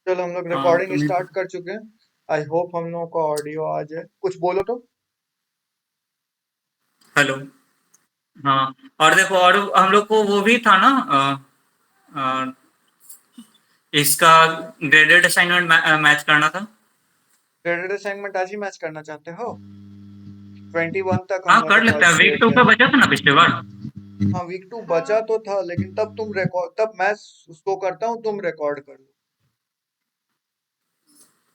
चलो हम लोग हाँ रिकॉर्डिंग तुम्हें। स्टार्ट कर चुके हैं। आई होप हम लोगों का ऑडियो आ जाए। कुछ बोलो तो। हेलो। हाँ, और देखो, और हम लोग को वो भी था ना, अ, इसका ग्रेडेड असाइनमेंट मैच करना था। ग्रेडेड असाइनमेंट आज ही मैच करना चाहते हो? 21 तक हम हाँ, लोगों कर के लेते पास हैं। वीक डेट टू है। पे बचा था ना पिछली बार। हाँ, वीक 2 बचा तो था, लेकिन तब तुम रिकॉर्ड, तब मैं उसको करता हूँ, तुम रिकॉर्ड कर लो।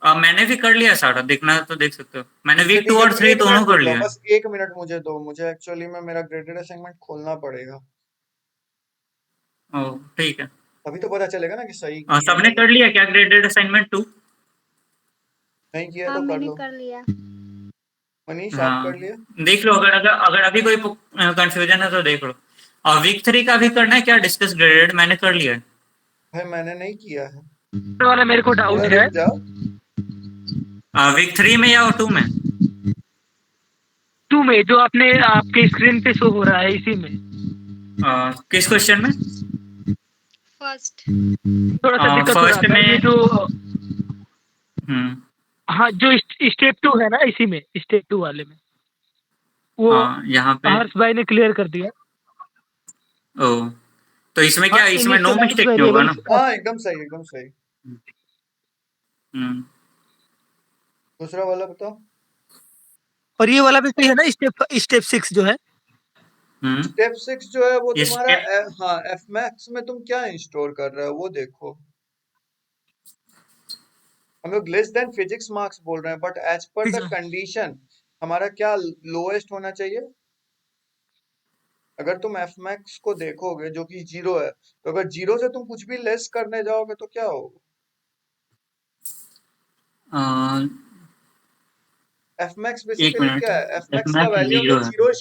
मैंने भी कर लिया सारा, देखना है तो देख सकते हो। मैंने अच्छा वीक टू ठीक है, और थ्री एक दोनों मिनट रुक कर जाओ, लिया है। बस एक मिनट मुझे दो। मुझे एक्चुअली में मेरा ग्रेडेड असाइनमेंट खोलना पड़ेगा। ओह, ठीक है। तभी तो पता चलेगा ना कि सही की है सबने गलत कर की लिया है। क्या ग्रेडेड असाइनमेंट 2? नहीं किया है हाँ तो कर मैंने लो। कर लिया। मनीष, आप कर हाँ, लिया? देख लो, अगर अगर अगर अभी कोई कंफ्यूजन है तो देख लो। और वीक 3 का भी करना है क्या डिस्कस? ग्रेडेड मैंने कर लिया है। भाई मैंने नहीं किया है। वाला मेरे को डाउट है। रुक जाओ। वीक 3 में या 2 में? 2 में जो आपने आपके स्क्रीन पे शो हो रहा है इसी में। किस क्वेश्चन में? फर्स्ट। थोड़ा सा दिक्कत हो रहा फर्स्ट था ये में। जो। हम्म। हाँ, जो स्टेप 2 है ना, इसी में स्टेप 2 वाले में वो हाँ, यहाँ पे। हर्ष भाई ने क्लियर कर दिया। ओ, तो इसमें हाँ, क्या, इसमें नो इनिशियलाइज मिस्टेक नहीं होगा ना? वेरिएबल्स। हाँ एकदम सही, एकदम सही। हम्म। दूसरा वाला बताओ। और ये वाला भी सही है ना, स्टेप स्टेप 6 जो है। हम्म। स्टेप 6 जो है वो तुम्हारा इसके। हाँ, एफ मैक्स में तुम क्या इंस्टॉल कर रहे हो वो देखो। हम लोग लेस देन फिजिक्स मार्क्स बोल रहे हैं, but as per the condition हमारा क्या लोएस्ट होना चाहिए? अगर तुम एफ मैक्स को देखोगे जो कि 0 है, तो अगर 0 से तुम कुछ भी लेस करने जाओगे तो क्या होगा? अ, एफ मैक्स एक बेसिकली मिनट। क्या है? एफ एफ मैक्स का मैक्स वैल्यू हम जीरो लोग है। 0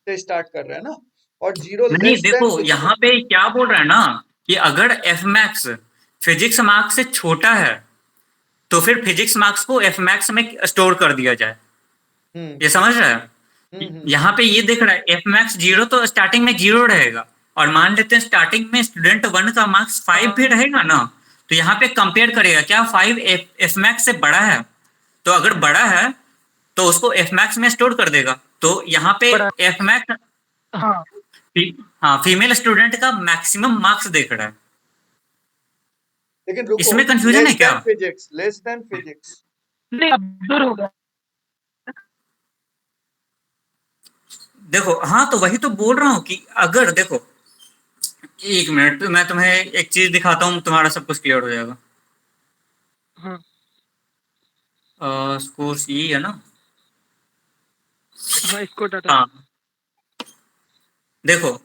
से स्टार्ट कर रहे हैं ना, और 0 नहीं, लेस देखो देन कुछ भी। यहाँ पे क्या बोल रहा है ना, कि अगर एफ मैक्स फिजिक्स मार्क्स से छोटा है तो फिर फिजिक्स मार्क्स को एफ मैक्स में स्टोर कर दिया जाए। हम्म ये समझ रहा है? हम्म। यहाँ पे ये दिख रहा है एफ मैक्स 0, तो स्टार्टिंग में 0 रहेगा। और मान लेते हैं स्टार्टिंग में स्टूडेंट 1 का मार्क्स 5 भी रहेगा ना, तो यहाँ पे कंपेयर करेगा क्या 5 एफ मैक्स से बड़ा है। तो अगर बड़ा है तो उसको एफ मैक्स में स्टोर कर देगा। तो यहाँ पे बड़ा। F max. हाँ। हाँ, फीमेल स्टूडेंट का मैक्सिमम मार्क्स देख रहा है। लेकिन रुको, इसमें कंफ्यूजन है लेस क्या? Then physics, less than physics. नहीं, अब दूर हो गया। देखो, हाँ, तो वही तो बोल रहा हूँ कि अगर देखो, एक मिनट मैं तुम्हें एक चीज दिखाता हूँ, तुम्हारा सब कुछ क्लियर हो जाएगा। हाँ कोर्स यही है ना? हाँ, इसको डाटा। हाँ, देखो।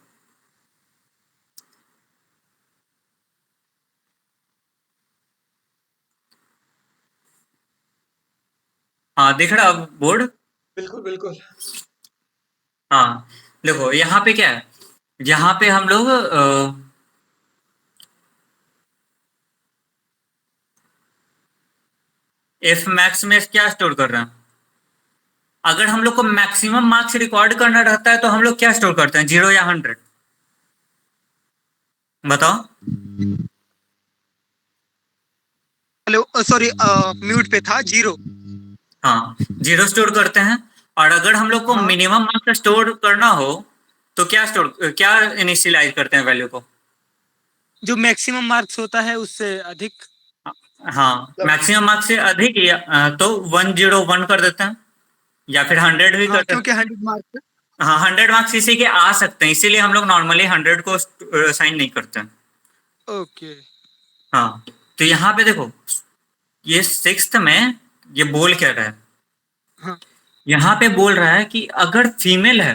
हाँ, दिख रहा बोर्ड? बिल्कुल बिल्कुल। हाँ, देखो यहाँ पे क्या है। यहाँ पे हम लोग एफ मैक्स में क्या स्टोर कर रहे हैं? अगर हम लोग को मैक्सिमम मार्क्स रिकॉर्ड करना रहता है तो हम लोग क्या स्टोर करते हैं, 0 या 100? बताओ। हेलो, सॉरी, म्यूट पे था। 0। हाँ, 0 स्टोर करते हैं। और अगर हम लोग को हाँ, मिनिमम मार्क्स स्टोर करना हो तो क्या इनिशियलाइज करते हैं वैल्यू को? जो मैक्सिमम मार्क्स होता है उससे अधिक। हाँ, मतलब मैक्सिमम मार्क्स से अधिक या तो 101 कर देते हैं, या फिर 100 भी हाँ, करते हैं। क्योंकि 100 मार्क्स। हाँ, 100 मार्क्स इसी के आ सकते हैं, इसीलिए हम लोग नॉर्मली 100 को साइन नहीं करते हैं। ओके। हाँ, तो यहाँ पे देखो, ये सिक्स्थ में ये बोल क्या रहा है। हाँ यहाँ पे बोल रहा है कि अगर फीमेल है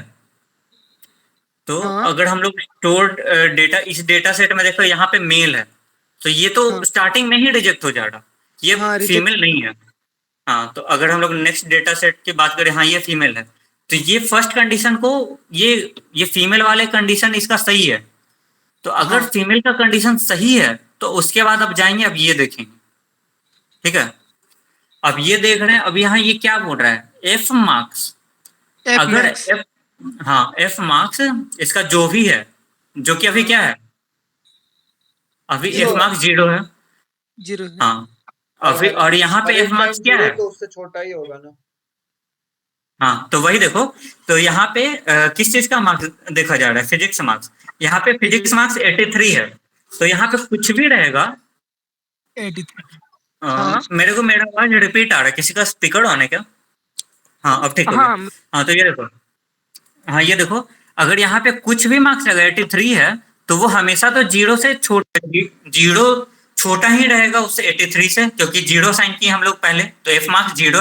तो हाँ अगर हम लोग स्टोर्ड डेटा, इस डेटा सेट में देखो यहाँ पे मेल है, तो ये तो हाँ स्टार्टिंग में ही रिजेक्ट हो जाएगा। ये हाँ, रिजेक्ट। फीमेल नहीं है। हाँ, तो अगर हम लोग नेक्स्ट डेटा सेट की बात करें, हाँ ये फीमेल है, तो ये फर्स्ट कंडीशन को, ये ये फीमेल वाले कंडीशन इसका सही है। तो अगर हाँ फीमेल का कंडीशन सही है तो उसके बाद अब जाएंगे, अब ये देखेंगे। ठीक है, अब ये देख रहे हैं, अब यहाँ ये क्या बोल रहा है, एफ मार्क्स। एफ अगर मैक्स। एफ, हाँ, एफ मार्क्स इसका जो भी है, जो कि अभी हाँ, क्या है, अभी एफ 0 है। मार्क्स 0 है। 0 है। हाँ, और फिर और यहाँ पे हर एफ एक मार्क्स टाइम क्या जीरो है? तो उससे छोटा ही होगा ना। हाँ, तो वही देखो, तो यहाँ पे किस चीज का मार्क्स देखा जा रहा है? Physics marks. यहाँ पे फिजिक्स मार्क्स 83 है, तो यहाँ पे कुछ भी रहेगा। 83। हाँ मेरा आवाज रिपीट आ रहा है, किसी का स्पीकर ऑन है क्या? हाँ, अब ठीक हो गया। हाँ। हाँ, तो ये देखो, हाँ ये देखो, अगर यहाँ पे कुछ भी मार्क्स अगर 83 है, तो वो हमेशा तो जीरो से छोटा, जीरो छोटा ही रहेगा उससे 83 से, क्योंकि जीरो साइन किए हम लोग पहले, तो एफ मार्क्स जीरो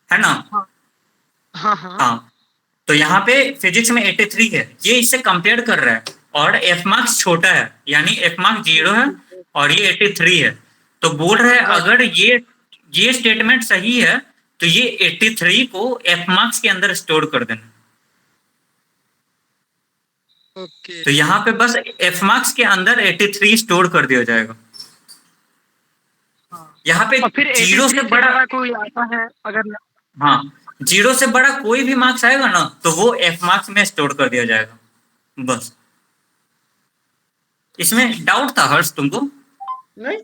है ना? हाँ हाँ हाँ। हाँ, तो यहाँ पे फिजिक्स में 83 है, ये इससे कंपेयर कर रहा है, और एफ मार्क्स छोटा है, यानी एफ मार्क्स जीरो है और ये 83 है। तो बोल रहे हैं गॉट। अगर ये स्टेटमेंट सही है, तो ये 83 को एफ मार्क्स के अंदर स्टोर कर देना। ओके। तो यहाँ पे बस एफ मार्क्स के अंदर 83 स्टोर कर दिया जाएगा। हाँ, यहाँ पे और फिर जीरो 83 से से बड़ा, बड़ा कोई आता है अगर? हाँ, जीरो से बड़ा कोई भी मार्क्स आएगा ना, तो वो एफ मार्क्स में स्टोर कर दिया जाएगा बस। इसमें डाउट था हर्ष तुमको? नहीं,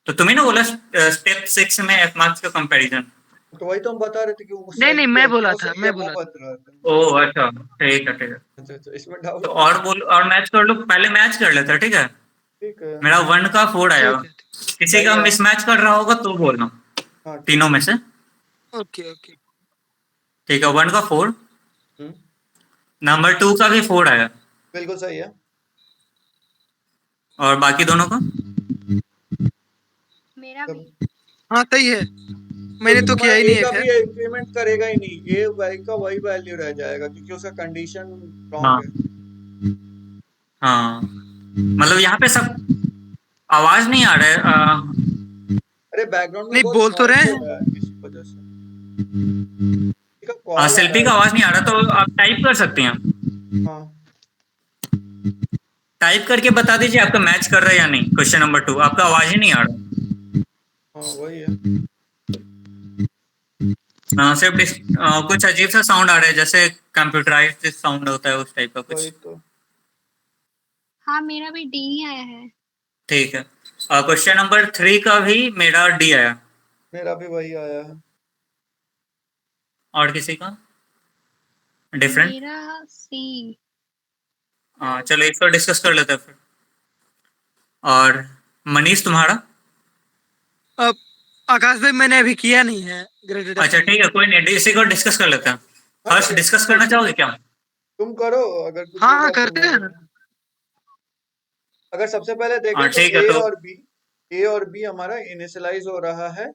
तो तुम्हें ना बोला स्टेप 6 में एफ मार्क्स का कंपैरिजन। तो वही तो हम बता रहे थे कि वो नहीं सही नहीं, है, मैं बोला क्यों था, सही है मैं वो बोला था। बता रहे थे। ओह अच्छा, ठीक है ठीक है। अच्छा अच्छा, इसमें तो डाउट नहीं और है। बोल, और मैच कर लो, पहले मैच कर लेते हैं, ठीक है? ठीक है। मेरा 1 का 4 आया, ठीक है। किसी सही का है। मिसमैच कर रहा होगा तो बोलना, हाँ ठीक तीनों है। में से। Okay okay. ठीक है, 1 का 4, हम्म, नंबर 2 का भी 4 आया, बिल्कुल सही है। और बाकी दोनों का? मेरा तो, भी। हाँ सही है, मैंने क्योंकि तो तुम्हारा किया ही ए नहीं है का खैर। भी इंक्रीमेंट करेगा ही नहीं, ए वाई का वही वैल्यू रह जाएगा, क्योंकि उसका कंडीशन हाँ रॉन्ग है। हाँ, मतलब यहाँ पे सब आवाज नहीं आ रहा है अरे बैकग्राउंड में नहीं, बहुत बोल तो रहे नॉइस हो हैं। रहा है इस वजह से। किसी का कॉल आ रहा शिल्पी है का आवाज नहीं आ शायद। रहा, तो आप टाइप कर सकते हैं। हाँ टाइप करके बता दीजिए आपका मैच कर रहा है या नहीं। क्वेश्चन नंबर 2, आपका आवाज ही नहीं आ रहा। हाँ वही है। सिर्फ कुछ अजीब सा साउंड आ रहा है, जैसे कंप्यूटराइज्ड साउंड होता है, उस टाइप का वही कुछ। तो। हाँ, मेरा भी डी ही आया है। ठीक है, क्वेश्चन नंबर 3 का भी मेरा डी आया। मेरा भी वही आया है। और किसी का डिफरेंट? मेरा सी। चलो इसको डिस्कस कर लेते हैं फिर। और मनीष तुम्हारा? अब आकाश भाई, मैंने अभी किया नहीं है ग्रेडेड अच्छा ठीक है, असाइनमेंट। कोई नहीं, इसी को डिस्कस कर लेते हैं। हाँ हर्ष डिस्कस करना चाहोगे क्या? तुम करो, अगर कुछ हाँ हाँ, होगा तो करते हैं मैं। ना। अगर सबसे पहले देखें हाँ तो ठीक है, तो ए और बी हमारा इनिशियलाइज हो रहा है।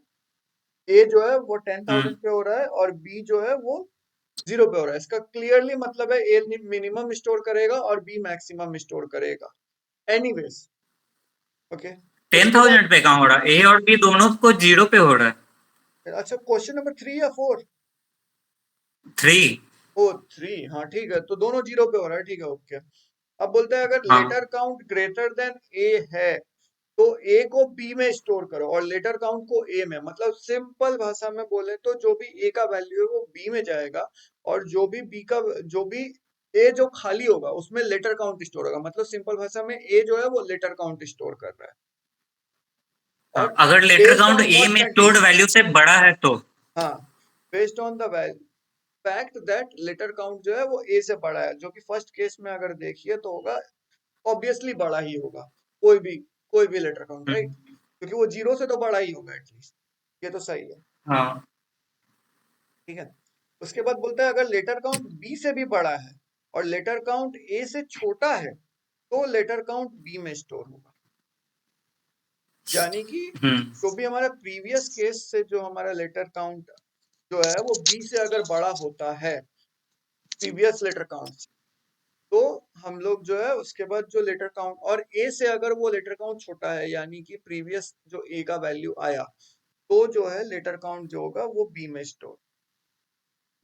ए जो है वो 10,000 पे हो रहा है और बी जो है वो 0 पे हो रहा है। इसका क्लियरली मतलब है ए मिनिमम स्टोर करेगा और बी मैक्सिमम स्टोर करेगा। Anyways, okay. उसके बाद 10,000 पे कहाँ हो रहा है? ए और बी दोनों को 0 पे हो रहा है। अच्छा, क्वेश्चन नंबर 3 या 4? 3। ओ 3, हाँ ठीक है, तो दोनों 0 पे हो रहा है, ठीक है ओके। अब बोलते हैं अगर हाँ लेटर काउंट ग्रेटर देन ए है तो ए को बी में स्टोर करो और लेटर काउंट को ए में। मतलब सिंपल भाषा में बोले तो जो भी ए का वैल्यू है वो बी में जाएगा, और जो भी ए जो खाली होगा उसमें लेटर काउंट स्टोर होगा। मतलब सिंपल भाषा में ए जो है वो लेटर काउंट स्टोर कर रहा है। हाँ, और अगर letter based count on a what में स्टोर्ड कंडीशन? वैल्यू से बड़ा है तो? हाँ, based on the fact that letter count जो है वो ए से बड़ा है, जो कि फर्स्ट केस में अगर देखिए तो होगा, ऑब्वियसली बड़ा ही होगा। कोई भी कोई भी लेटर काउंट, राइट? हम्म, क्योंकि वो 0 से तो बड़ा ही होगा एटलीस्ट। ये तो सही है, हाँ ठीक है। उसके बाद बोलता है अगर लेटर काउंट बी से भी बड़ा है और लेटर काउंट ए से छोटा है तो लेटर काउंट बी में स्टोर होगा। यानी कि हम्म जो भी हमारा प्रीवियस केस से जो हमारा लेटर काउंट जो है वो बी से अगर बड़ा होता है, प्रीवियस लेटर काउंट, तो हम लोग जो है उसके बाद जो लेटर काउंट, और ए से अगर वो लेटर काउंट छोटा है यानी कि प्रीवियस जो ए का वैल्यू आया, तो जो है लेटर काउंट जो होगा वो बी में स्टोर।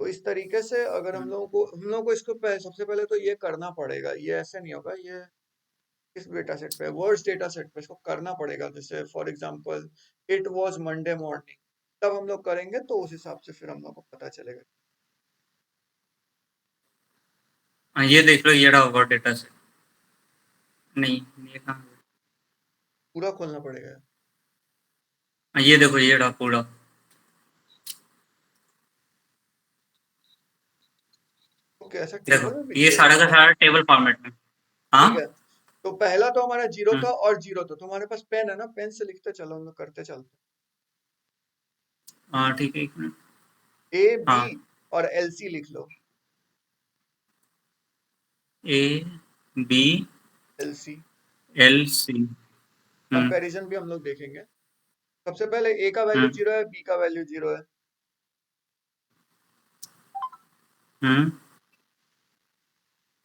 तो इस तरीके से अगर हम लोगों को इसको सबसे पहले तो ये करना पड़ेगा, ये ऐसे नहीं होगा। ये इस डेटा सेट पे, वर्ड्स डेटा सेट पे इसको करना पड़ेगा। जैसे for example it was Monday morning, तब हम लोग करेंगे तो उस हिसाब से फिर हम लोग को पता चलेगा। ये देख लो, ये रहा होगा डेटा से। नहीं, ये कहाँ है? पूरा खोलना पड़ेगा। ये देखो ये रहा पूरा। ओके, ऐसा देखो टेबल में भी ये चाहिए? सारा का सारा टेबल फॉर्मेट में। हाँ। ठीक है, तो पहला तो हमारा 0 हम्म, था और 0 था, तो हमारे पास पेन है ना, पेन से लिखते चलो, हम लोग करते चलते। हाँ ठीक है, एक मिनट। ए बी हाँ, और एल सी लिख लो। A B L C L C. Hmm comparison भी हम लोग देखेंगे। सबसे पहले ए का वैल्यू हम्म 0 है, बी का वैल्यू 0 है। हम्म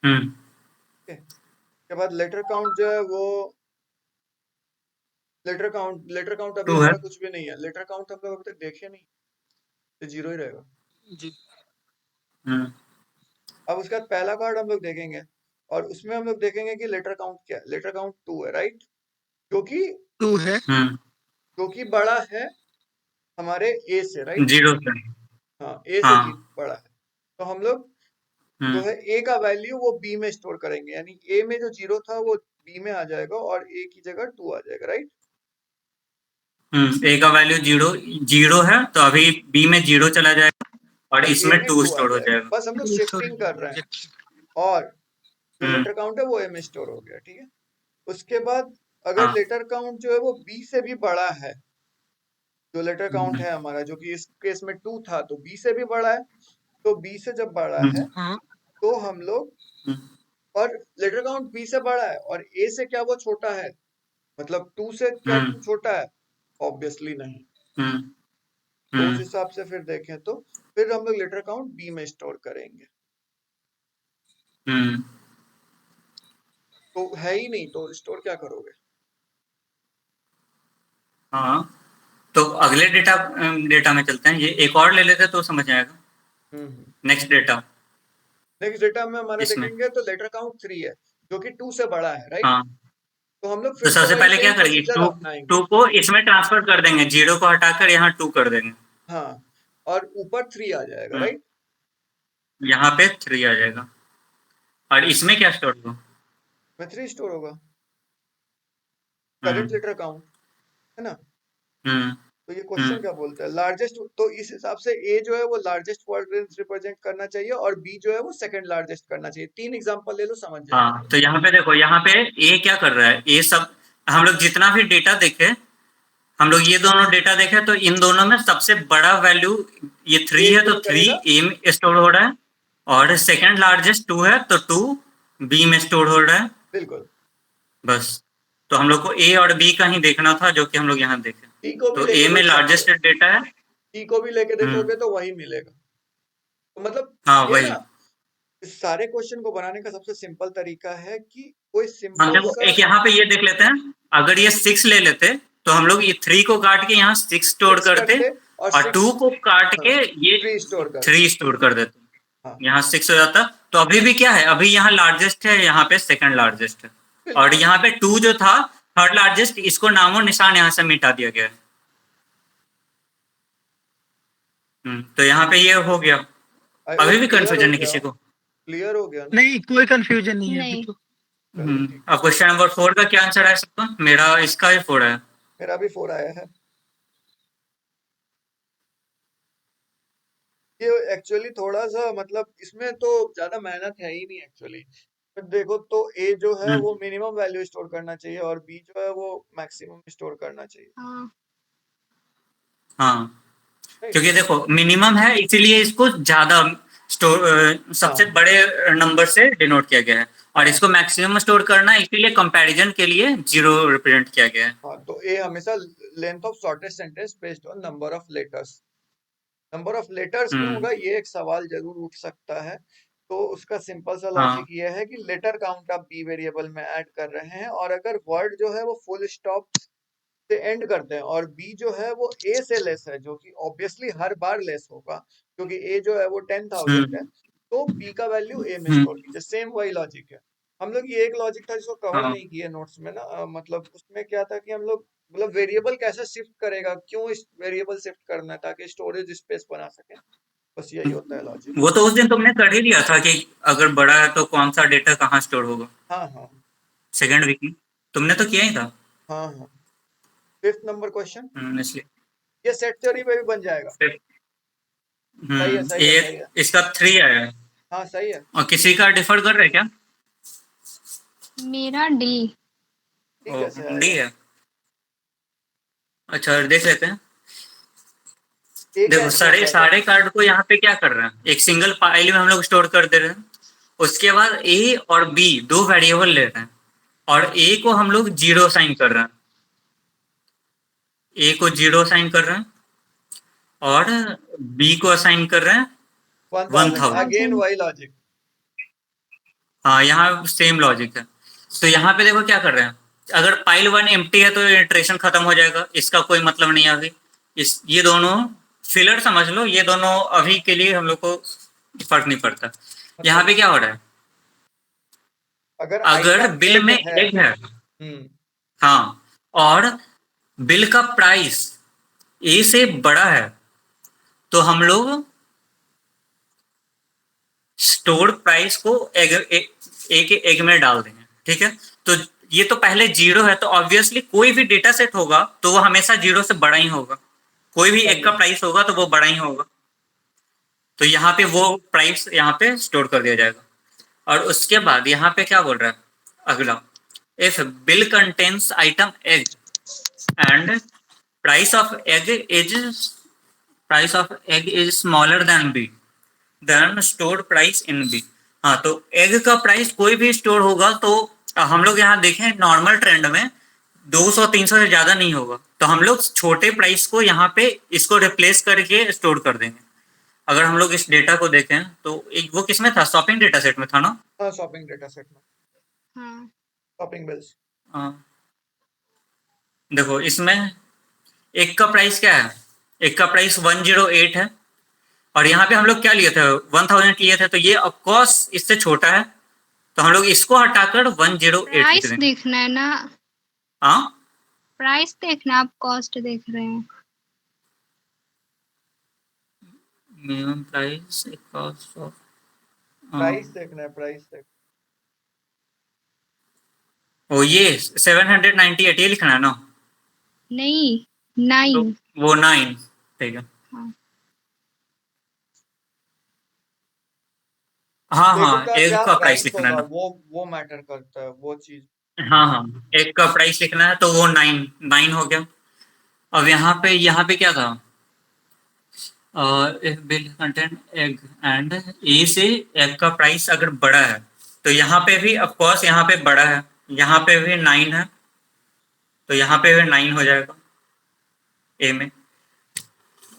हम्म ठीक है, उसके बाद लेटर काउंट जो है वो लेटर काउंट अभी 2 है। हमारा कुछ भी नहीं है। लेटर काउंट हम लोग अभी तक देखे नहीं, तो 0 ही रहेगा। जी। हम्म अब उसके बाद पहला कार्ड हम लोग देखेंगे, और उसमें हम लोग देखेंगे कि लेटर काउंट क्या है। लेटर काउंट 2 है, राइट, जो कि 2 है। हम्म जो कि बड़ा है हमारे ए से, राइट। 0 से। हाँ, ए से हाँ। बड़ा है। तो हम लोग जो हम्म है ए का वैल्यू वो बी में स्टोर करेंगे, यानी ए में जो 0 था वो बी में आ जाएगा और ए की जगह 2 आ जाएगा, राइट। ए का वैल्यू 0 है, तो अभी बी में 0 चला जाएगा और और ए इसमें में 2 2 आ स्टोर हो जाएगा, जाएगा। बस हम लोग शिफ्टिंग कर रहे हैं। और जो हम्म लेटर काउंट है वो ए में स्टोर हो गया, ठीक है। उसके बाद अगर हाँ। लेटर काउंट जो है वो बी से भी बड़ा है, जो लेटर काउंट हम्म है हमारा, जो कि इस केस में 2 था, तो बी से भी बड़ा है। तो बी से जब बड़ा है, हम्म हाँ। तो हम लोग, हम्म और लेटर काउंट बी से बड़ा है और ए से क्या वो छोटा है, मतलब 2 से क्या हम्म 2 छोटा है? ऑब्वियसली नहीं। हम्म तो उस हम्म हिसाब से फिर देखें तो फिर हम लोग लेटर काउंट बी में स्टोर करेंगे। हम्म तो है ही नहीं, तो स्टोर क्या करोगे? हाँ, तो अगले डेटा डेटा में चलते हैं। ये एक और ले लेते हैं तो समझ आएगा। हम्म नेक्स्ट डेटा नेक्स्ट डेटा में हमारा इसमें। देखेंगे तो लेटर काउंट 3 है, जो कि 2 से बड़ा है, राइट। हाँ, तो हम लोग तो फिर से सबसे वही पहले क्या सेम करेंगे, प्रोसीजर टू अपनाएंगे। टू को इसमें ट्रांसफर कर देंगे, 0 को हटाकर यहाँ 2 कर देंगे। हाँ, और ऊपर 3 आ जाएगा, हम्म राइट। यहाँ पे 3 आ जाएगा और इसमें क्या स्टोर होगा? में 3 स्टोर होगा, हम्म करंट लेटर काउंट, है ना। हम्म तो ये क्वेश्चन हम्म क्या बोलता है, लार्जेस्ट, तो इस हिसाब से ए जो है वो लार्जेस्ट वर्ड रेंज रिप्रेजेंट करना चाहिए और बी जो है वो सेकंड लार्जेस्ट करना चाहिए। 3 एग्जांपल ले लो, समझ जाएंगे। हाँ, तो यहाँ पे देखो, यहाँ पे ए क्या कर रहा है, ये सब हम लोग जितना भी डेटा देखे, हम लोग ये दोनों डेटा देखे, तो इन दोनों में सबसे बड़ा वैल्यू ये 3 ए है, तो स्टोर 3 करेगा, ए में स्टोर हो रहा है। और सेकंड लार्जेस्ट 2 है, तो 2 बी में स्टोर हो रहा है। बिल्कुल। बस, तो हम लोग को ए और बी का ही देखना था, जो कि हम लोग यहाँ देखे। टी को भी तो ए लेके में देख सकते हो, लार्जेस्ट डेटा है। टी को भी लेके हम्म देखोगे तो वही मिलेगा। तो मतलब हाँ ये ना, वही। इस सारे क्वेश्चन को बनाने का सबसे सिंपल तरीका है कि कोई हम सिंपल देखो सा, एक यहाँ पे ये देख लेते हैं, अगर ये 6 ले लेते तो हम लोग ये 3 को काट के यहाँ 6 स्टोर 6 करते करते और और 2 6, को काट हाँ, के ये 3 स्टोर करते। 3 स्टोर कर देते, हाँ, यहाँ 6 हो जाता। तो अभी भी क्या है, अभी यहाँ लार्जेस्ट है, यहाँ पे सेकंड लार्जेस्ट है, और बिल्कुल। यहाँ पे 2 जो था थर्ड लार्जेस्ट, इसको नामो निशान यहाँ से मिटा दिया गया है। तो यहाँ पे ये हो गया। वो अभी भी क्लियर हो कंफ्यूजन है गया, किसी को? क्लियर हो गया ना। नहीं, कोई कंफ्यूजन नहीं है अभी नहीं। तो। चलो ठीक है, अब क्वेश्चन नंबर 4 का क्या आंसर है सबका? मेरा इसका ही 4 है। मेरा भी 4 आया है। ये एक्चुअली थोड़ा सा, मतलब इसमें तो ज्यादा मेहनत है ही नहीं एक्चुअली। पर देखो तो ए जो है हम्म वो मिनिमम वैल्यू स्टोर करना चाहिए और बी जो है वो मैक्सिमम स्टोर करना चाहिए, हाँ। हाँ, राइट। क्योंकि देखो मिनिमम है, इसीलिए इसको ज्यादा स्टोर सबसे हाँ बड़े नंबर से डिनोट किया गया है, और हाँ इसको मैक्सिमम स्टोर करना है, इसीलिए कंपैरिजन के लिए 0 रिप्रेजेंट किया गया है। हाँ, तो ए हमेशा length of shortest sentence based on number of letters. Number of letters क्यों हम्म होगा, ये एक सवाल जरूर उठ सकता है। तो उसका सिंपल सा लॉजिक हाँ। ये है कि लेटर काउंट आप बी वेरिएबल में ऐड कर रहे हैं, और अगर वर्ड जो है वो फुल स्टॉप से एंड करते हैं और बी जो है वो ए से लेस है, जो कि ऑब्वियसली हर बार लेस होगा, क्योंकि ए जो है वो 10,000 है, हम्म तो बी का वैल्यू ए में हम्म स्टोर कीजिए। सेम वही लॉजिक है। हम लोग ये एक लॉजिक था जिसको कवर हाँ। नहीं किया नोट्स में ना, मतलब उसमें क्या था कि हम लोग, मतलब वेरिएबल कैसे शिफ्ट करेगा, क्यों इस वेरिएबल शिफ्ट करना है, ताकि स्टोरेज स्पेस बना सके। बस यही होता है लॉजिक। वो तो उस दिन तुमने कर ही लिया था कि अगर बड़ा है तो कौन सा डेटा कहाँ स्टोर होगा, हाँ हाँ सेकेंड वीक में तुमने तो किया ही था। हाँ हाँ, 5th नंबर क्वेश्चन, इसलिए ये सेट थ्योरी पे भी बन जाएगा। सही है, सही है, ये सही है। इसका 3 आया है। हाँ सही है, और किसी का डिफर कर रहे हैं क्या? मेरा डी। ठीक है, सही डी आएगा। है। अच्छा देख लेते हैं। एक देखो आंसर सारे था सारे बस। कार्ड को यहाँ पे क्या कर रहे हैं, एक सिंगल फाइल में हम लोग स्टोर कर दे रहे हैं। उसके बाद ए और बी दो वेरिएबल ले रहे हैं, और ए को हम लोग 0 साइन कर रहे हैं, ए को 0 साइन कर रहे हैं, और बी को असाइन कर रहे हैं 1000 1000। अगेन वही लॉजिक। हाँ यहाँ सेम लॉजिक है। तो यहाँ पे देखो क्या कर रहे हैं, अगर पाइल 1 एम्प्टी है तो इटरेशन खत्म हो जाएगा, इसका कोई मतलब नहीं है अभी। ये दोनों फिलर समझ लो, ये दोनों अभी के लिए हम लोग को फर्क नहीं पड़ता। यहाँ पे क्या हो रहा है, अगर अगर आइटम बिल एग में है, एग है, हाँ, और बिल का प्राइस ए से बड़ा है, तो हम लोग स्टोर प्राइस को एक एग में डाल देंगे। ठीक है, तो ये तो पहले 0 है, तो ऑब्वियसली कोई भी डेटा सेट होगा तो वो हमेशा 0 से बड़ा ही होगा। कोई भी एग का प्राइस होगा तो वो बड़ा ही होगा, तो यहाँ पे वो प्राइस यहाँ पे स्टोर कर दिया जाएगा। और उसके बाद यहाँ पे क्या बोल रहा है अगला, if bill contains item egg and price of egg is smaller than B, then store price in B. हाँ, तो एग का प्राइस कोई भी स्टोर होगा तो हम लोग यहाँ देखें नॉर्मल ट्रेंड में 200-300 से ज्यादा नहीं होगा, तो हम लोग छोटे प्राइस को यहाँ पे इसको रिप्लेस करके स्टोर कर देंगे। अगर हम लोग इस डेटा को देखें तो वो किसमें था, शॉपिंग डेटा सेट में था ना? हाँ शॉपिंग डेटा सेट में, हाँ शॉपिंग बिल्स। हाँ, देखो इसमें एक का प्राइस क्या है, एक का प्राइस 108 है, और यहाँ पे हम लोग क्या लिए थे, 1000 लिए थे, तो ये ऑफकोर्स इससे छोटा है, तो हम लोग इसको हटाकर 108 लिख प्राइस देंगे। देखना है ना, हाँ, प्राइस देखना, आप कॉस्ट देख रहे हैं। Minimum price cost of, price देखना है, प्राइस देख। ओ ये 798 ये लिखना है ना? नहीं, तो 9। वो 9, ठीक है। हाँ। हाँ देखो हाँ, का एग क्या का प्राइस प्राइस लिखना है होगा, ना? वो मैटर करता है, वो चीज। हाँ हाँ, एग का प्राइस लिखना है, तो वो 9 हो गया। अब यहाँ पे क्या था, if bill content egg and A से एग का प्राइस अगर बड़ा है, तो यहाँ पे भी ऑफ कोर्स यहाँ पे बड़ा है, यहाँ पे भी 9 है, तो यहाँ पे भी 9 हो जाएगा ए में।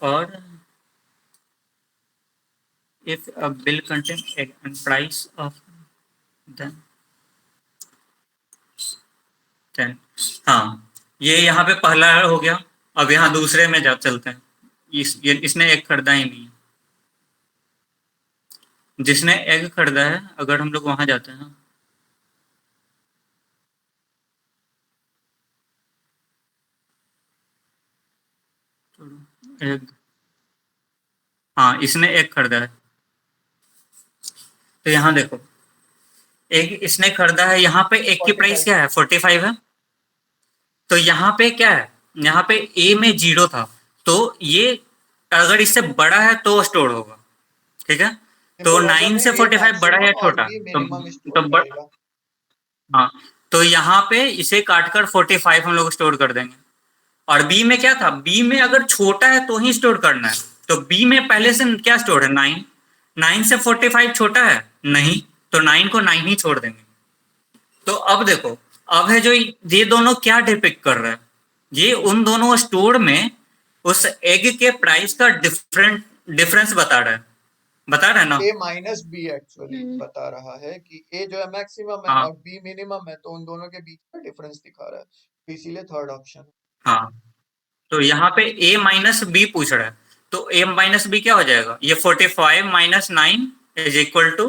और if a bill content egg and price of then 10, हाँ, ये यहाँ पे पहला हो गया। अब यहाँ दूसरे में जा चलते हैं, इसने एग खरीदा ही नहीं है, जिसने एग खरीदा है अगर हम लोग वहां जाते हैं, एग, हाँ इसने एग खरीदा है, तो यहाँ देखो एग इसने खरीदा है, यहाँ पे एग की प्राइस 45। क्या है, 45 है। तो यहाँ पे क्या है, यहाँ पे ए में 0 था, तो ये अगर इससे बड़ा है तो स्टोर होगा। ठीक है, तो सिंपल लॉजिक 9 है, से ए 45 बड़ा है या मैक्सिमम और छोटा? बी तो, मिनिमम स्टोर तो करेगा। हाँ, तो यहाँ पे इसे काटकर 45 हम लोग स्टोर कर देंगे। और बी में क्या था, बी में अगर छोटा है तो ही स्टोर करना है, तो बी में पहले से क्या स्टोर है, 9। 9 से 45 छोटा है नहीं, तो 9 को 9 ही छोड़ देंगे। तो अब देखो, अब है जो ये दोनों क्या डिपिक्ट कर रहा है, ये उन दोनों स्टोर में उस एग के प्राइस का डिफरेंस बता रहा है ना? ए माइनस बी एक्चुअली बता रहा है कि ए जो है मैक्सिमम है हाँ और बी मिनिमम है, तो उन दोनों के बीच का डिफरेंस दिखा रहा है, तो इसीलिए थर्ड ऑप्शन। हाँ, तो यहाँ पे ए माइनस बी पूछ रहा है, तो ए माइनस बी क्या हो जाएगा, ये 45 माइनस 9 इज इक्वल टू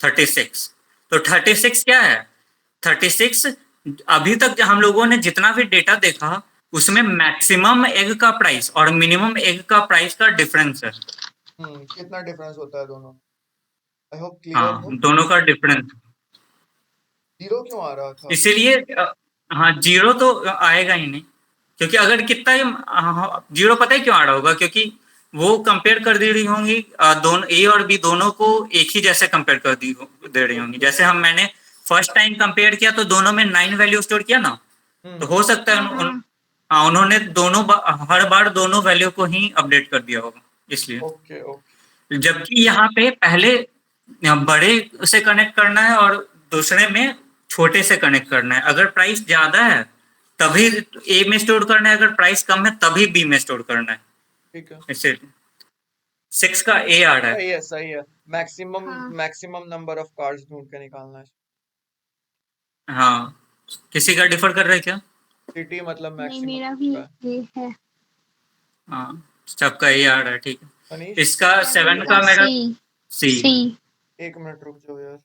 36। तो 36 क्या है, 36 अभी तक हम लोगों ने जितना भी डेटा देखा उसमें मैक्सिमम एग का प्राइस और मिनिमम एग का प्राइस का डिफरेंस है। कितना डिफरेंस होता है दोनों, आई होप क्लियर हाँ, हो। दोनों का डिफरेंस, 0 क्यों आ रहा था? इसीलिए हाँ, जीरो तो आएगा ही नहीं, क्योंकि अगर कितना ही जीरो, पता है क्यों आ रहा होगा, क्योंकि वो कंपेयर कर दे रही होंगी दोनों ए और बी दोनों को एक ही जैसे कंपेयर दे रही होंगी। जैसे मैंने फर्स्ट टाइम कंपेयर किया तो दोनों में 9 वैल्यू स्टोर किया ना, तो हो सकता है हाँ हाँ, उन्होंने हर बार दोनों वैल्यू को ही अपडेट कर दिया होगा इसलिए। Okay okay. जबकि यहाँ पे पहले बड़े से कनेक्ट करना है और दूसरे में छोटे से कनेक्ट करना है। अगर प्राइस ज्यादा है तभी ए में स्टोर करना है, अगर प्राइस कम है तभी बी में स्टोर करना है। ठीक है, इससे 6 का ए आ रहा है। सही है सही है। मैक्सिमम हाँ मैक्सिमम नंबर ऑफ कार्ड्स ढूंढ के निकालना है। हाँ, किसी का डिफर कर रहा है क्या? सिटी मतलब नहीं, मैक्सिमम मेरा भी का। ये है। हाँ, सबका ए आ रहा है, ठीक है। मनीष इसका 7 का का मेरा सी सी। सी 1 मिनट रुक जाओ यार।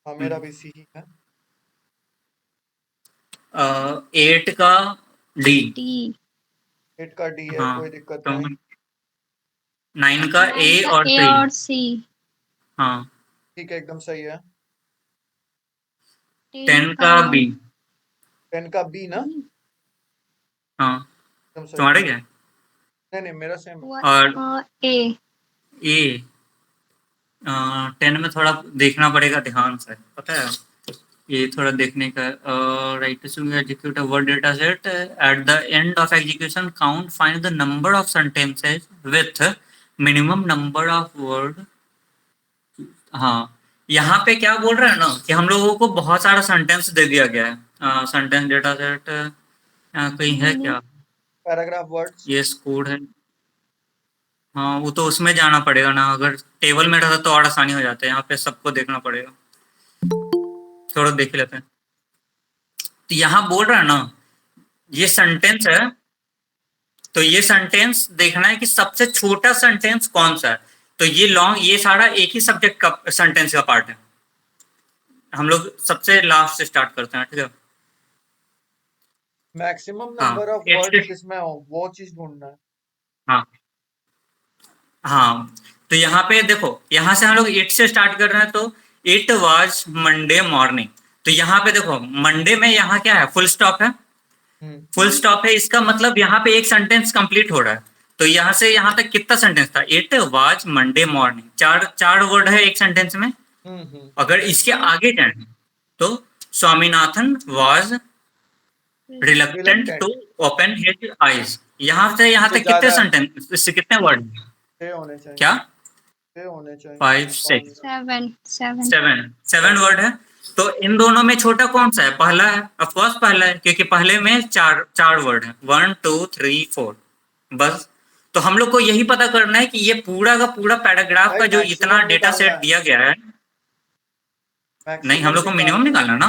हाँ मेरा भी सी ही है। 8 का डी। डी 8 का डी है, हाँ, कोई दिक्कत तो नहीं। 9 का ए 9 का और ए सी। और सी। हाँ, ठीक है, एकदम सही है। 10 का बी। 10 का बी ना, हाँ, एकदम सही तुम्हारे है। क्या है? नहीं नहीं मेरा सेम है। और ए ए 10 में थोड़ा देखना पड़ेगा ध्यान से, पता है, ये थोड़ा देखने का। Write to execute a word data set at the end of execution count find the number of sentences with minimum number of word. हाँ, यहाँ पे क्या बोल रहा है ना कि हम लोगों को बहुत सारा सेंटेंस दे दिया गया है। सेंटेंस डेटा सेट कहीं है क्या? Paragraph words. ये कोड है। हाँ, वो तो उसमें जाना पड़ेगा ना, अगर टेबल में रहता तो और आसानी हो जाता है, यहाँ पे सबको देखना पड़ेगा। थोड़ा देख लेते हैं। तो यहाँ बोल रहा है ना, ये सेंटेंस है, तो ये सेंटेंस देखना है कि सबसे छोटा सेंटेंस कौन सा है। तो ये लॉन्ग, ये सारा एक ही सब्जेक्ट का सेंटेंस का पार्ट है। हम लोग सबसे लास्ट से स्टार्ट करते हैं, ठीक है। मैक्सिमम हाँ, नंबर ऑफ एट वर्ड्स से। किसमें हो वो चीज ढूंढना है। हाँ हाँ, तो यहाँ पे देखो, यहाँ से हम लोग इट से स्टार्ट कर रहे हैं, तो इट वाज मंडे मॉर्निंग। तो यहाँ पे देखो, मंडे में यहाँ क्या है, फुल स्टॉप है। फुल स्टॉप है, इसका मतलब यहाँ पे एक सेंटेंस कंप्लीट हो रहा है। तो यहाँ से यहाँ तक कितना सेंटेंस था? इट वाज मंडे मॉर्निंग, चार चार वर्ड है एक सेंटेंस में। अगर इसके आगे जाए तो Swaminathan was reluctant to open his eyes. यहाँ से यहाँ इससे तक कितने ज्यादा सेंटेंस, इससे कितने वर्ड? 6 होने चाहिए। क्या? 6 होने चाहिए। 5 6 7 7 वर्ड है। तो इन दोनों में छोटा कौन सा है? पहला है, ऑफ कोर्स पहला है, क्योंकि पहले में चार वर्ड है, 1 2 3 4 बस। तो हम लोग को यही पता करना है कि ये पूरा का पूरा पैराग्राफ का जो इतना डेटा सेट दिया गया है। नहीं, हम लोग को मिनिमम निकालना ना।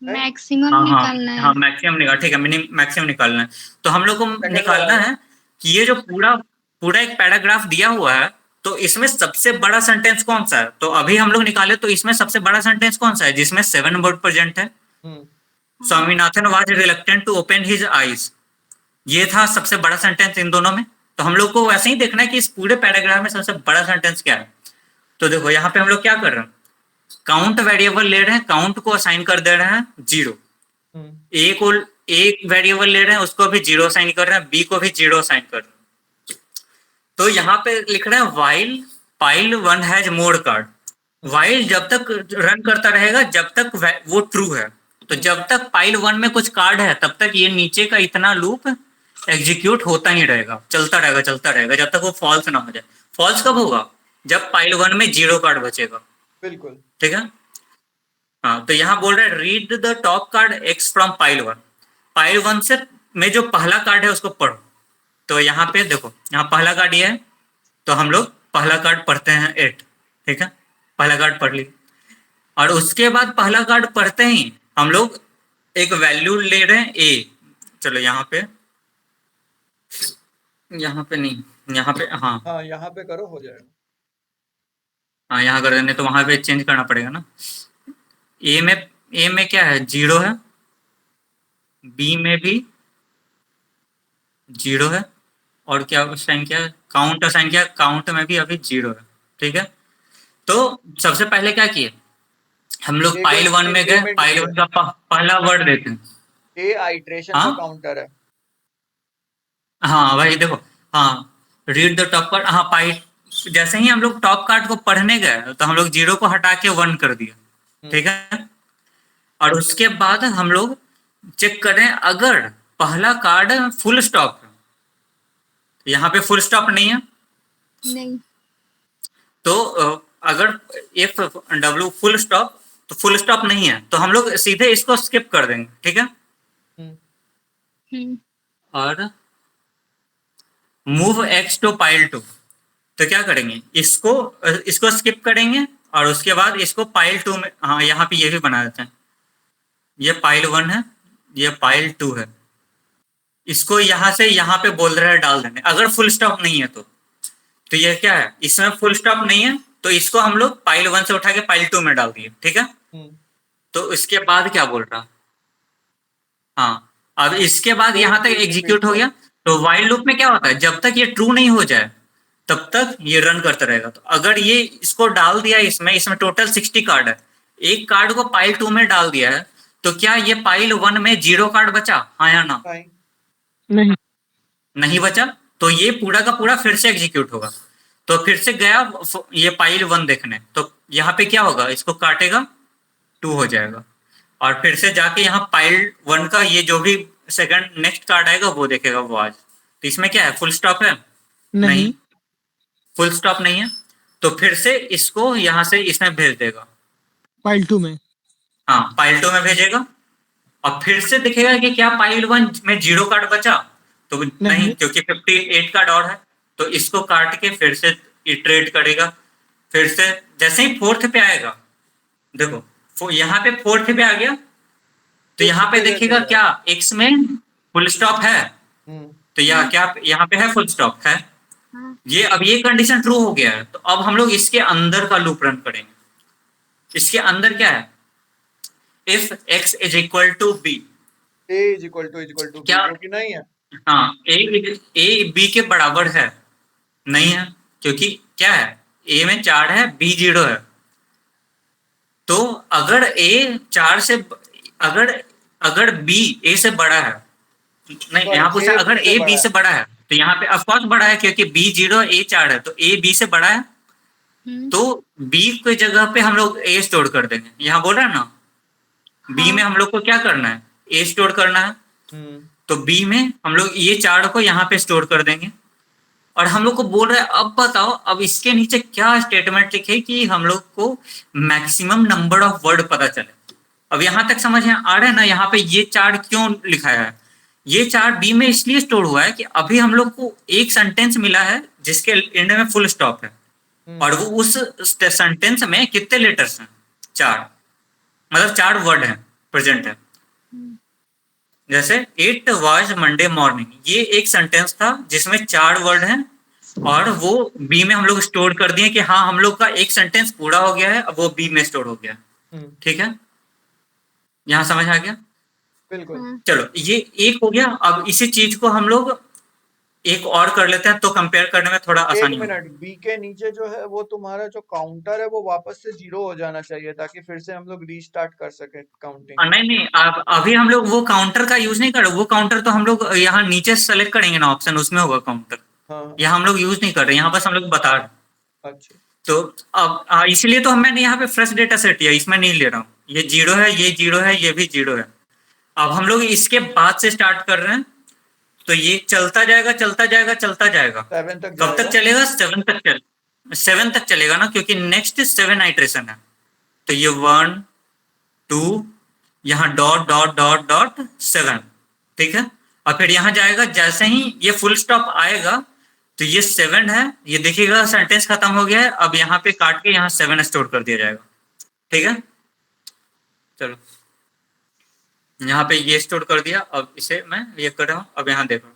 मैक्सिमम हाँ हाँ निकालना है। हाँ, मैक्सिमम निकाल, ठीक है, मैक्सिमम निकालना है। तो हम लोग को निकालना है कि ये जो पूरा पूरा एक पैराग्राफ दिया हुआ है, तो इसमें सबसे बड़ा सेंटेंस कौन सा है। तो अभी हम लोग निकाले, तो इसमें सबसे बड़ा सेंटेंस कौन सा है जिसमें 7 वर्ड प्रेजेंट है? Swaminathan was reluctant to open his eyes, ये था सबसे बड़ा सेंटेंस इन दोनों में। तो हम लोग को वैसे ही देखना है कि इस पूरे पैराग्राफ में सबसे बड़ा सेंटेंस क्या है। तो देखो, यहाँ पे हम लोग क्या कर रहे हैं, काउंट वेरिएबल ले रहे हैं, काउंट को असाइन कर दे रहे हैं 0। ए को एक वेरिएबल ले रहे हैं, उसको भी 0 असाइन कर रहे हैं, बी को भी 0 असाइन कर रहे हैं। तो यहाँ पे लिख रहे हैं while pile 1 has more card. While जब तक रन करता रहेगा जब तक वो ट्रू है। तो जब तक पाइल 1 में कुछ कार्ड है तब तक ये नीचे का इतना लूप एग्जीक्यूट होता ही रहेगा, चलता रहेगा जब तक वो फॉल्स ना हो जाए। फॉल्स कब होगा? जब पाइल 1 में 0 कार्ड बचेगा। बिल्कुल ठीक है। हाँ, तो यहाँ बोल रहा है read the top card x from pile 1। Pile 1 से में जो पहला कार्ड है उसको पढ़ो। तो यहाँ पे देखो, यहाँ पहला कार्ड ये है, तो हम लोग पहला कार्ड पढ़ते हैं 8। ठीक है, पहला कार्ड पढ़ ली, और उसके बाद पहला कार्ड पढ़ते ही हम लोग एक वैल्यू ले रहे हैं ए। चलो यहाँ पे नहीं, यहाँ पे हाँ हाँ, यहाँ पे करो हो जाएगा। हाँ, यहाँ कर देने, तो वहां पे चेंज करना पड़ेगा ना। ए में क्या है? 0 है, बी में भी 0 है, और क्या असाइन किया? काउंट असाइन किया, काउंट में भी अभी 0 है। ठीक है, तो सबसे पहले क्या किए, हम लोग एक पाइल वन में गए, इंक्रीमेंट पाइल भी है, वन का पहला वर्ड देते हैं। ए आइट्रेशन का हाँ काउंटर है। हाँ भाई देखो, हाँ रीड द टॉप कार्ड, हाँ पाइल, जैसे ही हम लोग टॉप कार्ड को पढ़ने गए तो हम लोग जीरो को हटा के वन कर दिया, ठीक है। और उसके बाद हम लोग चेक करें अगर पहला कार्ड फुल स्टॉप है, यहाँ पे फुल स्टॉप नहीं है, नहीं। तो अगर इफ डब्ल्यू फुल स्टॉप, तो फुल स्टॉप नहीं है तो हम लोग सीधे इसको स्किप कर देंगे, ठीक है। हम्म। और move X to pile two, तो क्या करेंगे, इसको स्किप करेंगे और उसके बाद इसको पाइल टू में, हाँ यहाँ पे ये भी बना देते हैं, ये पाइल वन है, ये पाइल टू है, इसको यहाँ से यहाँ पे बोल रहा है डाल देंगे अगर फुल स्टॉप नहीं है तो ये क्या है, इसमें फुल स्टॉप नहीं है तो इसको हम लोग पाइल वन से उठा के पाइल टू में डाल दिए, ठीक है। तो इसके बाद क्या बोल रहा, हाँ अब इसके बाद यहाँ तक एग्जीक्यूट हो गया। तो वाइल लूप में क्या होता है, जब तक ये ट्रू नहीं हो जाए तब तक ये रन करता रहेगा। तो अगर ये इसको डाल दिया, इसमें टोटल 60 कार्ड है, एक कार्ड को पाइल टू में डाल दिया है, तो क्या ये पाइल वन में 0 कार्ड बचा, हाँ या ना? नहीं। नहीं बचा, तो ये पूरा का पूरा फिर से एग्जीक्यूट होगा। तो फिर से गया ये पाइल वन देखने, तो यहाँ पे क्या होगा, इसको काटेगा 2 हो जाएगा, और फिर से जाके यहाँ पाइल वन का ये जो भी सेकंड नेक्स्ट कार्ड आएगा वो देखेगा वो आज। तो इसमें क्या है, फुल स्टॉप है? नहीं। फुल स्टॉप नहीं है, तो फिर से इसको यहाँ से इसमें भेज देगा पाइल टू में। हाँ पाइल टू में भेजेगा, और फिर से दिखेगा कि क्या पाइल वन में 0 कार्ड बचा, तो नहीं, क्योंकि 58 कार्ड और है। तो इसको काट के फिर से इटरेट करेगा, फिर से जैसे ही फोर्थ पे आएगा, देखो यहाँ पे फोर्थ पे आ गया, तो यहाँ पे देखेगा क्या एक्स में फुल स्टॉप है, तो यहाँ क्या यहाँ पे है फुल स्टॉप है, ये अब ये कंडीशन ट्रू हो गया है। तो अब हम लोग इसके अंदर का लूप रन करेंगे। इसके अंदर क्या है, if x is equal to B, a is equal to क्या, जो कि नहीं है, हाँ ए बी के बराबर है, नहीं है, क्योंकि क्या है, ए में 4 है, बी 0 है। तो अगर ए 4 से, अगर बी ए से बड़ा है, नहीं यहाँ पूछा अगर ए बी से बड़ा है, तो यहाँ पे ऑफकोर्स बड़ा है, क्योंकि बी 0 ए 4 है, तो ए बी से बड़ा है, तो बी की जगह पे हम लोग ए स्टोर कर देंगे। यहाँ बोल रहा है ना, बी में हम लोग को क्या करना है, ए स्टोर करना है, तो बी में हम लोग ये 4 को यहाँ पे स्टोर कर देंगे। और हम लोग को बोल रहा है अब बताओ, अब इसके नीचे क्या स्टेटमेंट लिखे कि हम लोग को मैक्सिमम नंबर ऑफ वर्ड पता चले। अब यहाँ तक समझ आ रहा है ना, यहाँ पे ये 4 क्यों लिखाया है, ये 4 बी में इसलिए स्टोर हुआ है कि अभी हम लोग को एक सेंटेंस मिला है जिसके एंड में फुल स्टॉप है, और वो उस सेंटेंस में कितने लेटर्स हैं, 4, मतलब 4 वर्ड हैं प्रेजेंट है। जैसे इट वाज मंडे मॉर्निंग, ये एक सेंटेंस था जिसमें 4 वर्ड हैं, और वो बी में हम लोग स्टोर कर दिए कि हाँ हम लोग का एक सेंटेंस पूरा हो गया है, अब वो बी में स्टोर हो गया, ठीक है, यहाँ समझ आ गया? बिल्कुल। चलो ये एक हो गया। अब इसी चीज को हम लोग एक और कर लेते हैं, तो कंपेयर करने में थोड़ा आसानी एक मिनट, बी के नीचे जो है वो तुम्हारा जो काउंटर है वो वापस से 0 हो जाना चाहिए, ताकि फिर से हम लोग रीस्टार्ट कर सके काउंटिंग। नहीं अब अभी हम लोग वो काउंटर का यूज नहीं कर रहे, वो काउंटर तो हम लोग यहाँ नीचे सेलेक्ट करेंगे ना ऑप्शन, उसमें होगा काउंटर, यहाँ हम लोग यूज नहीं कर रहे, यहाँ बस हम लोग बता रहे। अच्छा, तो अब इसलिए तो मैंने यहाँ पे फ्रेश डेटा सेट किया, इसमें नहीं ले रहा हूँ, ये 0 है, ये 0 है, ये भी 0 है। अब हम लोग इसके बाद से स्टार्ट कर रहे हैं, तो ये चलता जाएगा चलता जाएगा चलता जाएगा, 7 तक कब तक चलेगा, 7 तक चलेगा ना, क्योंकि नेक्स्ट 7 आइट्रेशन है। तो ये 1 2 यहाँ डॉट डॉट डॉट डॉट 7, ठीक है, और फिर यहाँ जाएगा, जैसे ही ये फुल स्टॉप आएगा तो ये 7 है, ये देखिएगा सेंटेंस खत्म हो गया है, अब यहाँ पे काट के यहाँ 7 स्टोर कर दिया जाएगा, ठीक है। चलो यहाँ पे ये स्टोर कर दिया, अब इसे मैं ये कर रहा हूँ, अब यहाँ देखो,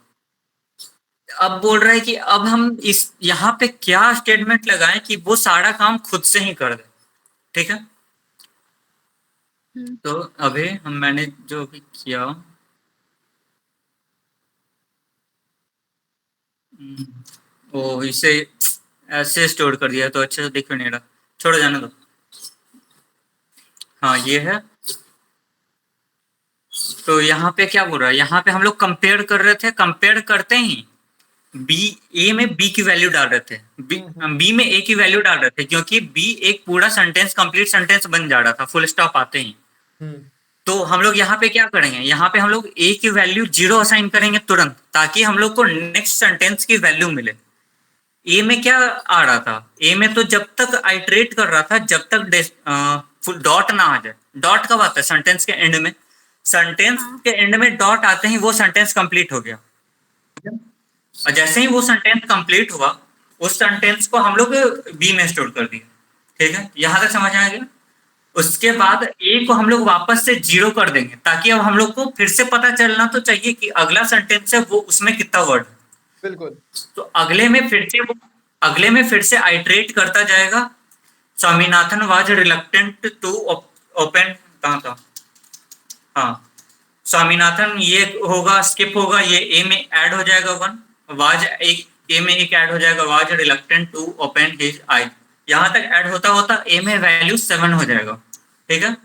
अब बोल रहा है कि अब हम इस यहाँ पे क्या स्टेटमेंट लगाएं कि वो सारा काम खुद से ही कर दे, ठीक है। तो अभी मैंने जो भी किया, वो इसे ऐसे स्टोर कर दिया, तो अच्छे से दिख नहीं रहा, छोड़ो जाने दो। हाँ ये है। तो यहाँ पे क्या बोल रहा है, यहाँ पे हम लोग कंपेयर कर रहे थे, कंपेयर करते ही बी ए में बी की वैल्यू डाल रहे थे, बी में ए की वैल्यू डाल रहे थे, क्योंकि बी एक पूरा सेंटेंस कंप्लीट सेंटेंस बन जा रहा था फुल स्टॉप आते ही। तो हम लोग यहाँ पे क्या करेंगे, यहाँ पे हम लोग ए की वैल्यू 0 असाइन करेंगे तुरंत, ताकि हम लोग को नेक्स्ट सेंटेंस की वैल्यू मिले। ए में क्या आ रहा था, ए में तो जब तक आइटरेट कर रहा था जब तक डॉट ना आ जाए। डॉट कब आता है, सेंटेंस के एंड में। सेंटेंस के एंड में डॉट आते ही वो सेंटेंस कंप्लीट हो गया। और जैसे ही वो सेंटेंस कंप्लीट हुआ, उस सेंटेंस को हम लोग बी में स्टोर कर दिया। ठीक है, यहां तक समझ आ गया। उसके बाद ए को हम लोग वापस से 0 कर देंगे, ताकि अब हम लोग को फिर से पता चलना तो चाहिए कि अगला सेंटेंस है वो उसमें कितना वर्ड। बिल्कुल। तो अगले में फिर से आइटरेट करता जाएगा। Swaminathan was reluctant to open, कहाँ था, हाँ स्वामीनाथन ये होगा, स्किप होगा, ये ए में ऐड हो जाएगा 1, वाज एक ए में एक ऐड हो जाएगा, was reluctant to open his eye. यहां तक ऐड होता होता ए में वैल्यू 7 हो जाएगा। ठीक है,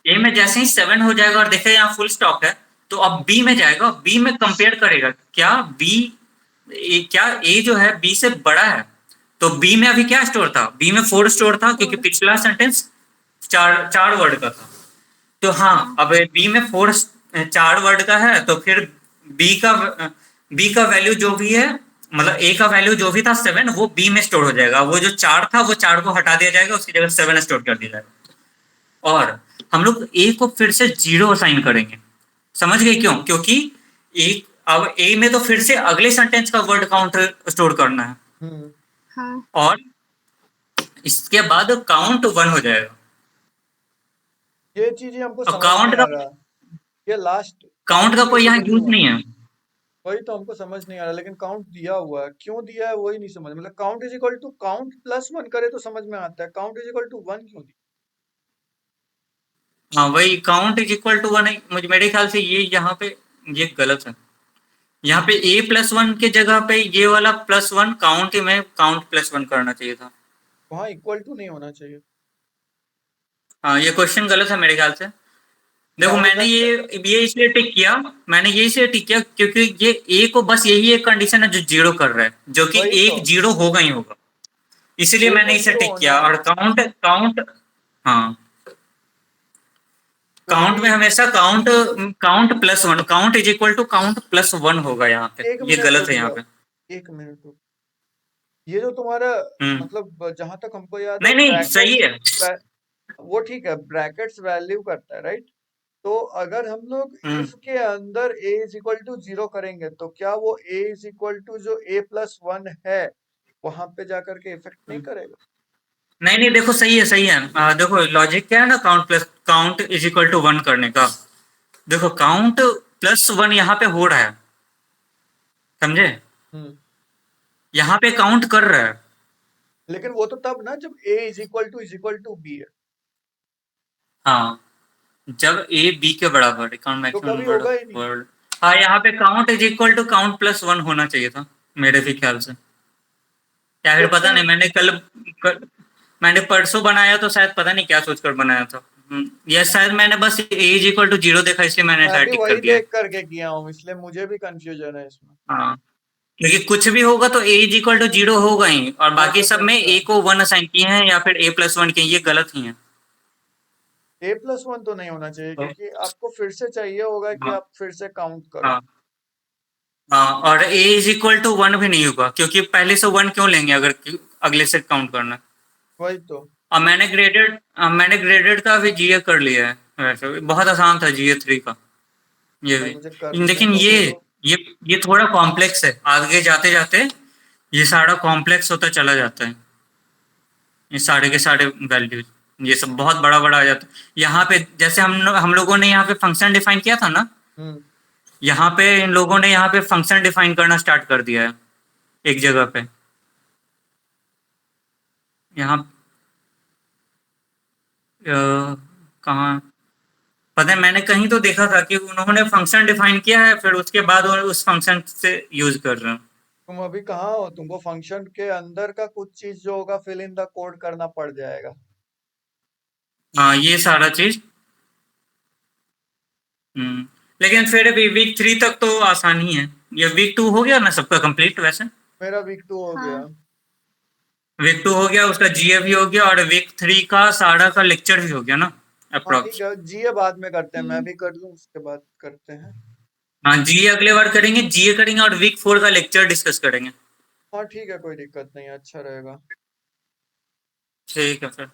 ए में जैसे ही 7 हो जाएगा और देखे यहाँ फुल स्टॉप है, तो अब बी में जाएगा, बी में कंपेयर करेगा क्या क्या ए जो है बी से बड़ा है। तो बी में अभी क्या स्टोर था, बी में 4 स्टोर था, क्योंकि पिछला सेंटेंस चार वर्ड का था। तो हाँ, अब बी में 4 वर्ड का है, तो फिर बी का वैल्यू जो भी है, मतलब ए का वैल्यू जो भी था 7, वो बी में स्टोर हो जाएगा। वो जो 4 था वो 4 को हटा दिया जाएगा, उसकी जगह 7 स्टोर कर दिया जाएगा। और हम लोग ए को फिर से 0 असाइन करेंगे। समझ गए क्यों, क्योंकि अब ए में तो फिर से अगले सेंटेंस का वर्ड काउंट स्टोर करना है। हाँ। और इसके बाद काउंट 1 हो जाएगा। ये चीजें हमको और समझ काउंट नहीं आ का रहा। ये लास्ट काउंट का कोई यहाँ यूज नहीं है। वही तो हमको समझ नहीं आ रहा, लेकिन काउंट दिया हुआ है, क्यों दिया है वही नहीं समझ। मतलब count is equal to count plus 1 करे तो समझ में आता है, काउंट इज इक्वल टू 1 क्यों दिया? हाँ वही, काउंट इज इक्वल टू 1 है, मुझे मेरे ख्याल से ये यहाँ पे ये गलत है। यहाँ पे a प्लस 1 के जगह पे ये वाला +1 काउंट में काउंट +1 करना चाहिए था। वहाँ इक्वल टू नहीं होना चाहिए। हाँ ये क्वेश्चन गलत है मेरे ख्याल से। देखो क्या मैंने ये इसलिए टिक किया, क्योंकि ये a को बस यही एक कंडीशन है जो 0 कर रहा है, जो कि वही एक तो। 0 होगा ही होगा, इसीलिए A मैंने को इसे 0 टिक होना किया। है, और हाँ काउंट में क्योंकि हमेशा count +1, count is equal to count +1 होगा यहाँ पे। एक ये मिनट गलत रुक है यहाँ जाओ, पे। एक मिनट रुक। ये जो तुम्हारा हम्म, मतलब जहां तक हमको याद है नहीं नहीं सही ब्रैकेट्स, है। वो ठीक है, ब्रैकेट्स वैल्यू करता है, राइट? तो अगर हम लोग हम्म, इफ के अंदर a इज इक्वल टू 0 करेंगे, तो क्या वो a इज इक्वल टू जो a प्लस 1 है वहां पे जाकर के इफेक्ट नहीं करेगा? नहीं नहीं देखो सही है। देखो लॉजिक क्या है ना, काउंट इज इक्वल टू 1 करने का। देखो काउंट +1 यहाँ पे हो रहा है, समझे, हम्म। यहाँ पे काउंट कर रहा है। लेकिन वो तो तब ना जब a is equal to b है, हाँ जब a b के बराबर, काउंट तो मैक्सिमम कभी होगा ही नहीं। वर्ड। हाँ यहाँ पे count is equal to count +1 होना चाहिए था मेरे भी ख्याल से, या फिर पता क्वेश्चन नहीं। मैंने परसों बनाया तो शायद पता नहीं क्या सोचकर बनाया था। ये शायद मैंने बस a इज इक्वल टू 0 देखा, इसलिए मैंने मैं शायद भी टिक कर वही दिया है। देख करके किया हूँ, इसलिए मुझे भी कंफ्यूजन है इसमें। हाँ क्योंकि कुछ भी होगा तो a इज इक्वल टू 0 होगा ही, और हो बाकी तो सब में सकता a है। को 1 असाइन किए हैं या फिर a +1 किए, ये गलत ही है। a प्लस 1 तो नहीं होना चाहिए, तो, क्योंकि आपको फिर से चाहिए होगा कि हाँ आप फिर से काउंट करो। हाँ हाँ, और a इज इक्वल टू 1 भी नहीं होगा, क्योंकि पहले से 1 क्यों लेंगे अगर अगले से काउंट करना है। वही तो। और मैंने ग्रेडेड का भी GA कर लिया है, वैसे भी बहुत आसान था GA 3 का ये तो भी। मुझे करने लेकिन तो ये दो। ये ये थोड़ा कॉम्प्लेक्स है, आगे जाते जाते ये सारा कॉम्प्लेक्स होता चला जाता है। ये सारे के सारे वैल्यूज ये सब बहुत बड़ा बड़ा आ जाता है। यहाँ पे जैसे हम लोगों ने यहाँ पे फंक्शन डिफाइन किया था ना, हम्म। यहाँ पे इन लोगों ने यहाँ पे फंक्शन डिफाइन करना स्टार्ट कर दिया है एक जगह पे। यहाँ कहाँ पता है, मैंने कहीं तो देखा था कि उन्होंने फंक्शन डिफाइन किया है, फिर उसके बाद वो उस फंक्शन से यूज कर रहे हैं। तुम अभी कहाँ हो? तुमको फंक्शन के अंदर का कुछ चीज जो होगा फिल इन द कोड करना पड़ जाएगा। हाँ ये सारा चीज। लेकिन फिर भी वीक 3 तक तो आसान ही है। ये वीक 2 हो गया ना सबका कंप्लीट वैसे? मेरा वीक 2 हो गया। हाँ वीक 2 हो गया, उसका जीए भी हो गया, और वीक 3 का सारा का लेक्चर भी हो गया ना हाँ ठीक अप्रोक्स? है, जीए बाद में करते हैं, मैं हम्म, भी कर लूँ उसके बाद करते हैं। हाँ जीए अगले बार करेंगे, जीए करेंगे और वीक 4 का लेक्चर डिस्कस करेंगे। हाँ ठीक है, कोई दिक्कत नहीं, अच्छा रहेगा। ठीक है फिर।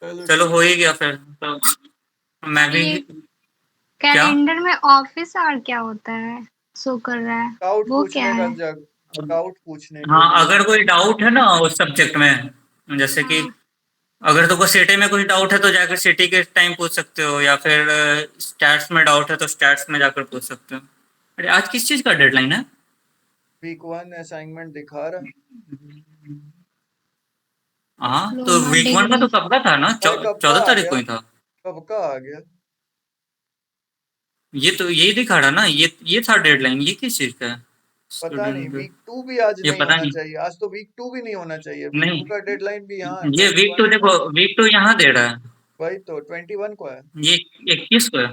चलो चलो ठीक। हो ही गया फिर तो। मैं और भी। ये क्या? कैलेंडर में ऑफिस आवर क्या होता है, शो कर रहा है, डाउट वो क्या पूछने का है? जग, डाउट पूछने के हाँ लिए। अगर कोई डाउट है ना उस सब्जेक्ट में, जैसे कि हाँ अगर तुमको सिटी में कुछ डाउट है तो जाकर सिटी के टाइम पूछ सकते हो, या फिर स्टैट्स में डाउट है तो स्टैट्स में जाकर पूछ सकते हो। अरे आज किस चीज का डेडलाइन है? वीक 1 असाइनमेंट दिखा रहा। हाँ तो डिप्लोमा वीक 1 का डिग्री। तो कब का था ना, भाई कब का 14 आ तारीख गया, को ही था। कब का आ गया। ये तो यही दिखा रहा ना, ये था डेडलाइन। ये किस चीज का है? पता नहीं, स्टूडेंट। वीक 2 भी आज ये नहीं पता होना नहीं। चाहिए, आज तो वीक 2 भी नहीं होना चाहिए, वीक 2 नहीं, का डेडलाइन भी यहाँ है ये वीक 2 21 को देखो, है। वीक 2 यहाँ दे रहा है। वही तो 21 को है। ये 21 को है।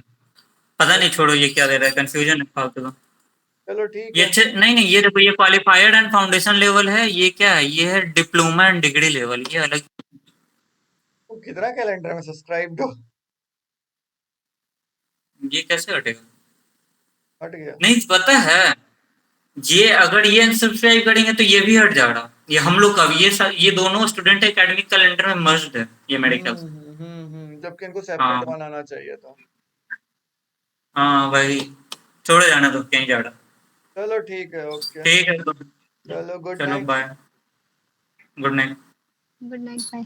पता नहीं, वही। छोड़ो ये क्या दे रहा है, कंफ्यूजन है फालतू का। चलो ठीक ये है। अच्छे नहीं नहीं, ये देखो, ये क्वालिफाइड एंड फाउंडेशन लेवल है। ये क्या है? ये है डिप्लोमा एंड डिग्री लेवल, ये अलग। तुम कितना कैलेंडर में सब्सक्राइब हो। ये कैसे हटेगा? हट गया। नहीं पता है, ये अगर ये अनसब्सक्राइब करेंगे तो ये भी हट जाएगा। ये हम लोग का भी, ये दोनों स्टूडेंट एकेडमिक कैलेंडर में मर्ज्ड है, ये मेरे ख्याल से। जबकि इनको सेपरेट हाँ बनाना चाहिए था। हाँ वही। छोड़ो, जाना तो कहीं जा रहा। चलो ठीक है, ओके। ठीक है तो चलो गुड चलो night. Bye. Good night. Good night bye.